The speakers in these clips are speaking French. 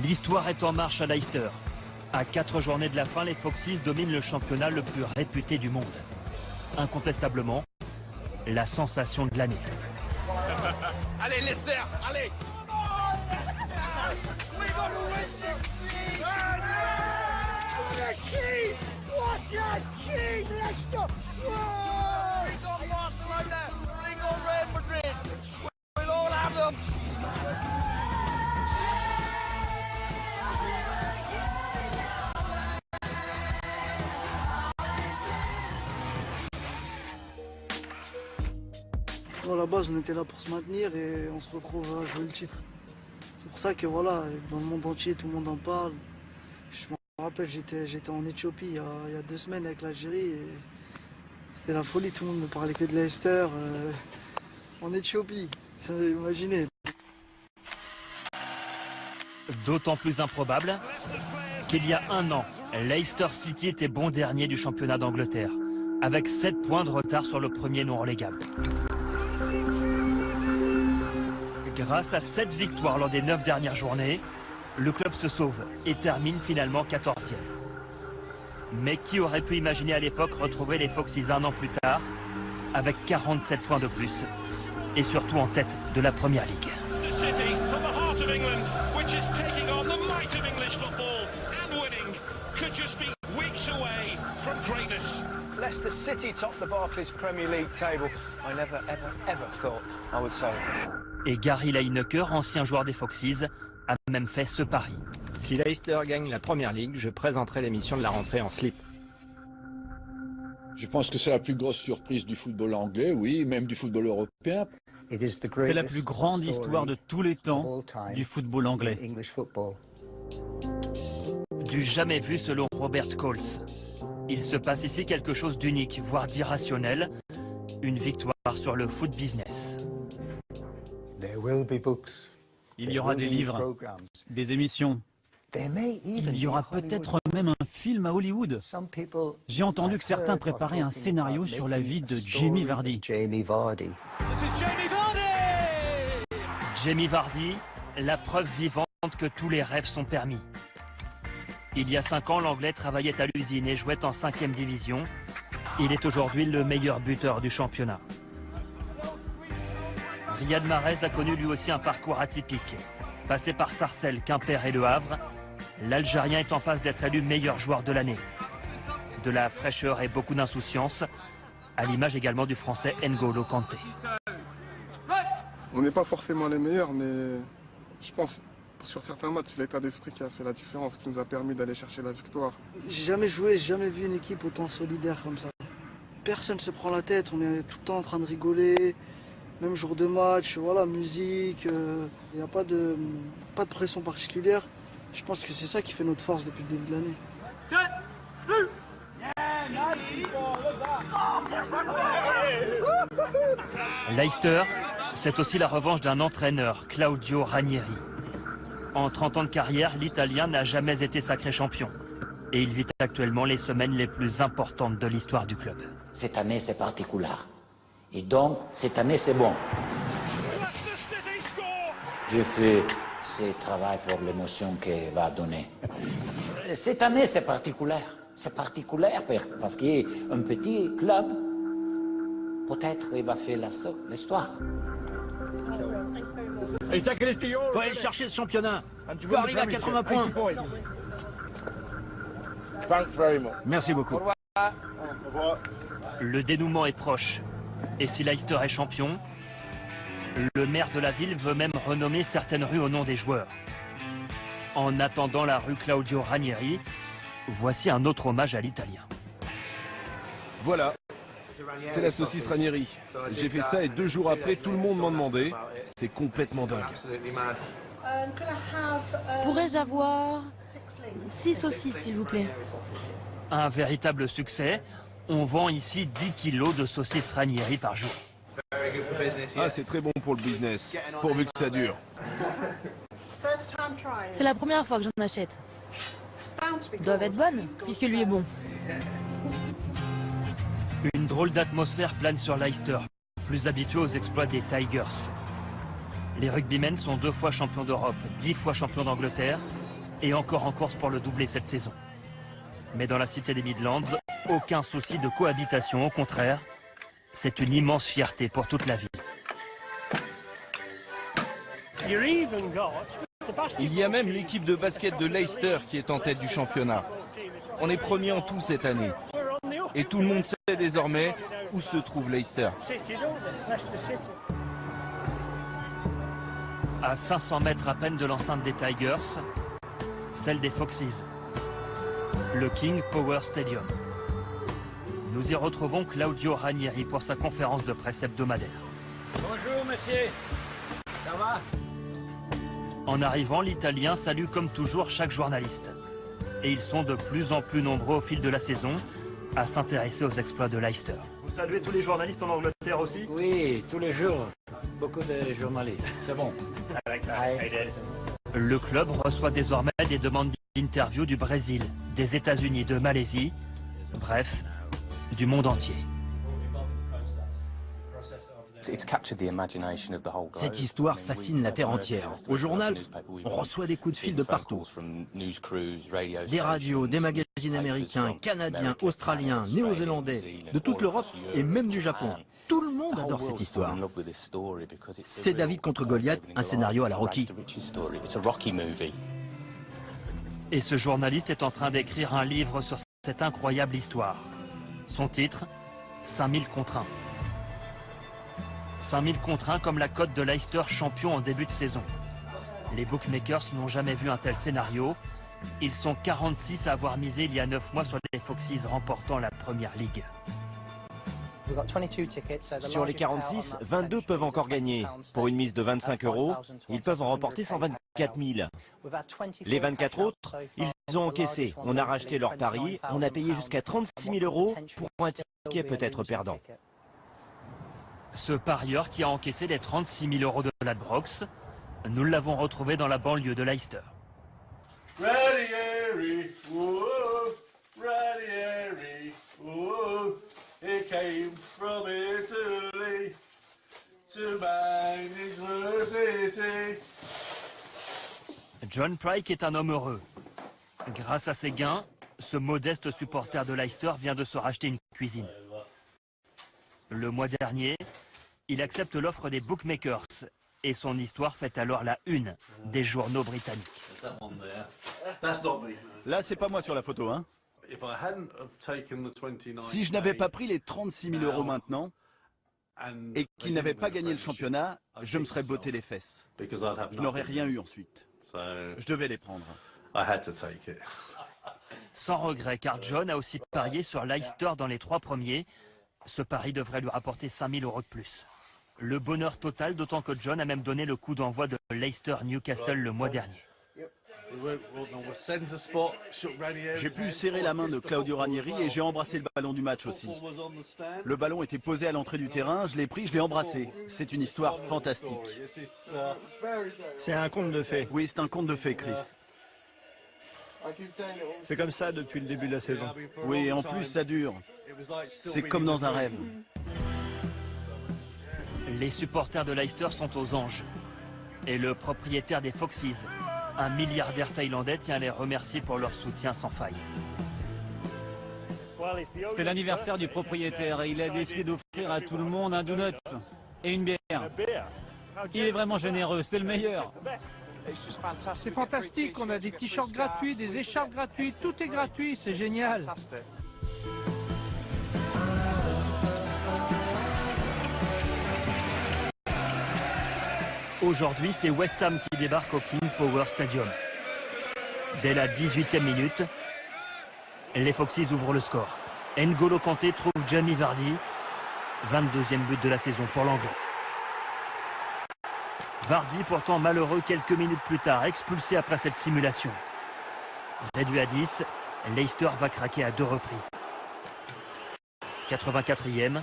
L'histoire est en marche à Leicester. À 4 journées de la fin, les Foxes dominent le championnat le plus réputé du monde. Incontestablement, la sensation de l'année. Allez Leicester, allez! À la base, on était là pour se maintenir et on se retrouve à jouer le titre. C'est pour ça que voilà, dans le monde entier, tout le monde en parle. Je me rappelle, j'étais en Éthiopie il y a 2 semaines avec l'Algérie et c'était la folie. Tout le monde ne parlait que de Leicester en Éthiopie. Imaginez. D'autant plus improbable qu'il y a 1 an, Leicester City était bon dernier du championnat d'Angleterre, avec 7 points de retard sur le premier non relégable. Grâce à 7 victoires lors des 9 dernières journées, le club se sauve et termine finalement 14e. Mais qui aurait pu imaginer à l'époque retrouver les Foxes 1 an plus tard, avec 47 points de plus, et surtout en tête de la Première Ligue. Leicester City top the Barclays Premier League table. I never, ever thought I would say it. Et Gary Lineker, ancien joueur des Foxes, a même fait ce pari. Si Leicester gagne la Première Ligue, je présenterai l'émission de la rentrée en slip. Je pense que c'est la plus grosse surprise du football anglais, oui, même du football européen. C'est la plus grande histoire de tous les temps du football anglais. Du jamais vu selon Robert Coles. Il se passe ici quelque chose d'unique, voire d'irrationnel. Une victoire sur le foot business. Il y aura des livres, des émissions. Il y aura peut-être même un film à Hollywood. J'ai entendu que certains préparaient un scénario sur la vie de Jamie Vardy. Jamie Vardy, la preuve vivante que tous les rêves sont permis. Il y a 5 ans, l'Anglais travaillait à l'usine et jouait en 5e division. Il est aujourd'hui le meilleur buteur du championnat. Riyad Mahrez a connu lui aussi un parcours atypique. Passé par Sarcelles, Quimper et Le Havre, l'Algérien est en passe d'être élu meilleur joueur de l'année. De la fraîcheur et beaucoup d'insouciance, à l'image également du Français N'Golo Kanté. On n'est pas forcément les meilleurs, mais je pense sur certains matchs, c'est l'état d'esprit qui a fait la différence, qui nous a permis d'aller chercher la victoire. J'ai jamais joué, j'ai jamais vu une équipe autant solidaire comme ça. Personne ne se prend la tête, on est tout le temps en train de rigoler. Même jour de match, voilà, musique, il n'y a pas de pression particulière. Je pense que c'est ça qui fait notre force depuis le début de l'année. Leicester, c'est aussi la revanche d'un entraîneur, Claudio Ranieri. En 30 ans de carrière, l'Italien n'a jamais été sacré champion. Et il vit actuellement les semaines les plus importantes de l'histoire du club. Cette année, c'est particulier. Et donc, cette année, c'est bon. Je fais ce travail pour l'émotion qu'elle va donner. Cette année, c'est particulier. C'est particulier parce qu'il y a un petit club. Peut-être il va faire l'histoire. Faut aller chercher ce championnat. Tu veux arriver à 80 points. Merci beaucoup. Le dénouement est proche. Et si Leicester est champion, le maire de la ville veut même renommer certaines rues au nom des joueurs. En attendant la rue Claudio Ranieri, voici un autre hommage à l'Italien. Voilà, c'est la saucisse Ranieri. J'ai fait ça et 2 jours après, tout le monde m'en demandait. C'est complètement dingue. Pourrais-je avoir 6 saucisses, s'il vous plaît? Un véritable succès. On vend ici 10 kilos de saucisses Ranieri par jour. Ah, c'est très bon pour le business, pourvu que ça dure. C'est la première fois que j'en achète. Doivent être bonnes, puisque lui est bon. Une drôle d'atmosphère plane sur Leicester, plus habitué aux exploits des Tigers. Les rugbymen sont 2 fois champions d'Europe, 10 fois champions d'Angleterre et encore en course pour le doubler cette saison. Mais dans la cité des Midlands, aucun souci de cohabitation, au contraire, c'est une immense fierté pour toute la ville. Il y a même l'équipe de basket de Leicester qui est en tête du championnat. On est premier en tout cette année. Et tout le monde sait désormais où se trouve Leicester. À 500 mètres à peine de l'enceinte des Tigers, celle des Foxes, le King Power Stadium. Nous y retrouvons Claudio Ranieri pour sa conférence de presse hebdomadaire. Bonjour monsieur, ça va? En arrivant, l'Italien salue comme toujours chaque journaliste. Et ils sont de plus en plus nombreux au fil de la saison à s'intéresser aux exploits de Leicester. Vous saluez tous les journalistes en Angleterre aussi? Oui, tous les jours. Beaucoup de journalistes. C'est bon. Le club reçoit désormais des demandes d'interview du Brésil, des États-Unis, de Malaisie, bref, du monde entier. Cette histoire fascine la Terre entière. Au journal, on reçoit des coups de fil de partout. Des radios, des magazines américains, canadiens, australiens, néo-zélandais, de toute l'Europe et même du Japon. Tout le monde adore cette histoire. C'est David contre Goliath, un scénario à la Rocky. Et ce journaliste est en train d'écrire un livre sur cette incroyable histoire. Son titre, 5000 contre 1. 5000 contre 1 comme la cote de Leicester champion en début de saison. Les bookmakers n'ont jamais vu un tel scénario. Ils sont 46 à avoir misé il y a 9 mois sur les Foxes remportant la Première Ligue. Sur les 46, 22 peuvent encore gagner. Pour une mise de 25 €, ils peuvent en remporter 124 000. Les 24 autres, ils ont encaissé. On a racheté leur pari, on a payé jusqu'à 36 000 € pour un ticket peut-être perdant. Ce parieur qui a encaissé les 36 000 € de Ladbrokes, nous l'avons retrouvé dans la banlieue de Leicester. Ranieri, whoa, Ranieri, whoa, he came from Italy to manage the city. John Pryke est un homme heureux. Grâce à ses gains, ce modeste supporter de Leicester vient de se racheter une cuisine. Le mois dernier, il accepte l'offre des bookmakers et son histoire fait alors la une des journaux britanniques. Là, c'est pas moi sur la photo, hein. Si je n'avais pas pris les 36 000 € maintenant et qu'il n'avait pas gagné le championnat, je me serais botté les fesses. Je n'aurais rien eu ensuite. Je devais les prendre. Sans regret, car John a aussi parié sur Leicester dans les 3 premiers. Ce pari devrait lui rapporter 5 000 € de plus. Le bonheur total, d'autant que John a même donné le coup d'envoi de Leicester-Newcastle le mois dernier. J'ai pu serrer la main de Claudio Ranieri et j'ai embrassé le ballon du match aussi. Le ballon était posé à l'entrée du terrain, je l'ai pris, je l'ai embrassé. C'est une histoire fantastique. C'est un conte de fées. Oui, c'est un conte de fées, Chris. C'est comme ça depuis le début de la saison. Oui, et en plus ça dure. C'est comme dans un rêve. Les supporters de Leicester sont aux anges. Et le propriétaire des Foxes, un milliardaire thaïlandais, tient à les remercier pour leur soutien sans faille. C'est l'anniversaire du propriétaire et il a décidé d'offrir à tout le monde un donut et une bière. Il est vraiment généreux, c'est le meilleur. C'est fantastique, on a des t-shirts gratuits, des écharpes gratuites, tout est gratuit, c'est génial. Aujourd'hui, c'est West Ham qui débarque au King Power Stadium. Dès la 18e minute, les Foxes ouvrent le score. N'Golo Kanté trouve Jamie Vardy, 22e but de la saison pour l'Anglais. Vardy, pourtant malheureux quelques minutes plus tard, expulsé après cette simulation. Réduit à 10, Leicester va craquer à 2 reprises. 84e,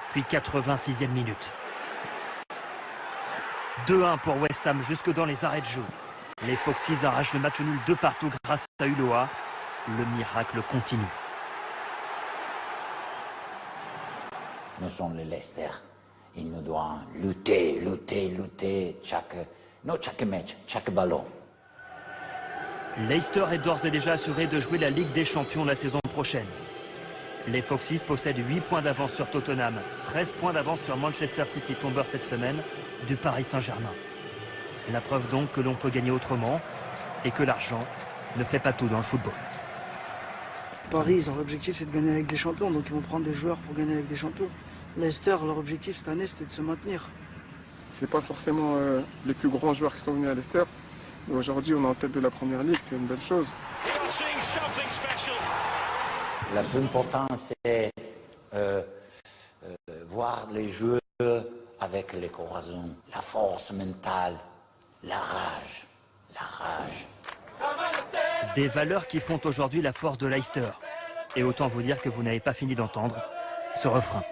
puis 86e minute. 2-1 pour West Ham jusque dans les arrêts de jeu. Les Foxes arrachent le match nul 2-2 grâce à Ulloa. Le miracle continue. Nous sommes le Leicester. Il nous doit lutter chaque match, chaque ballon. Leicester est d'ores et déjà assuré de jouer la Ligue des Champions la saison prochaine. Les Foxes possèdent 8 points d'avance sur Tottenham, 13 points d'avance sur Manchester City, tombeur cette semaine, du Paris Saint-Germain. La preuve donc que l'on peut gagner autrement et que l'argent ne fait pas tout dans le football. Paris, leur objectif c'est de gagner avec des champions, donc ils vont prendre des joueurs pour gagner avec des champions. Leicester, leur objectif cette année c'était de se maintenir. C'est pas forcément les plus grands joueurs qui sont venus à Leicester, mais aujourd'hui on est en tête de la première ligue, c'est une belle chose. Le plus important c'est voir les jeux avec les coraisons, la force mentale, la rage. Des valeurs qui font aujourd'hui la force de Leicester. Et autant vous dire que vous n'avez pas fini d'entendre ce refrain.